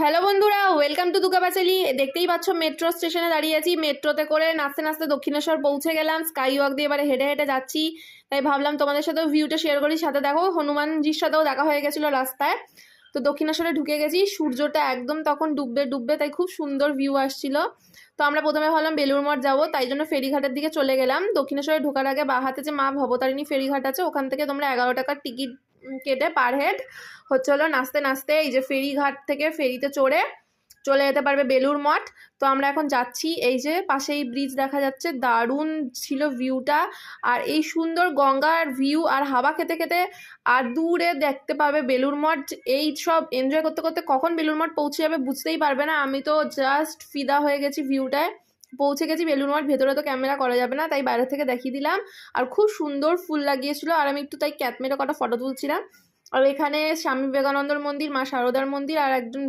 Hello বন্ধুরা, welcome to দুর্গাপাঁচালি। দেখতেই পাচ্ছ মেট্রো স্টেশনে দাঁড়িয়ে আছি। মেট্রোতে করে নাচতে নাচতে দক্ষিণেশ্বর পৌঁছে গেলাম। স্কাই ওয়াক দিয়ে এবারে হেঁটে হেঁটে যাচ্ছি। তাই ভাবলাম তোমাদের সাথেও ভিউটা শেয়ার করি। সাথে দেখো হনুমানজির সাথেও দেখা হয়ে গেছিলো রাস্তায়। তো দক্ষিণেশ্বরে ঢুকে গেছি, সূর্যটা একদম তখন ডুববে ডুববে, তাই খুব সুন্দর ভিউ আসছিল। তো আমরা প্রথমে ভাবলাম বেলুড় মঠ যাবো, তাই জন্য ফেরিঘাটের দিকে চলে গেলাম। দক্ষিণেশ্বরে ঢোকার আগে বাঁ হাতে যে মা ভবতারিণী ফেরিঘাট আছে, ওখান থেকে তোমরা 11 টাকার টিকিট কেটে পার হেড হচ্ছে হলো নাচতে নাচতে এই যে ফেরিঘাট থেকে ফেরিতে চড়ে চলে যেতে পারবে বেলুড় মঠ। তো আমরা এখন যাচ্ছি, এই যে পাশেই ব্রিজ দেখা যাচ্ছে, দারুণ ছিল ভিউটা। আর এই সুন্দর গঙ্গার ভিউ আর হাওয়া খেতে খেতে আর দূরে দেখতে পাবে বেলুড় মঠ। এই সব এনজয় করতে করতে কখন বেলুড় মঠ পৌঁছে যাবে বুঝতেই পারবে না। আমি তো জাস্ট ফিদা হয়ে গেছি ভিউটায়। পৌঁছে গেছি বেলুড় মঠ, ভেতরে তো ক্যামেরা করা যাবে না, তাই বাইরে থেকে দেখিয়ে দিলাম। আর খুব সুন্দর ফুল লাগিয়েছিল, আর আমি একটু তাই ক্যাট মেরে কটা ফটো তুলছিলাম। আর এখানে স্বামী বিবেকানন্দর মন্দির, মা শারদার মন্দির, আর একজন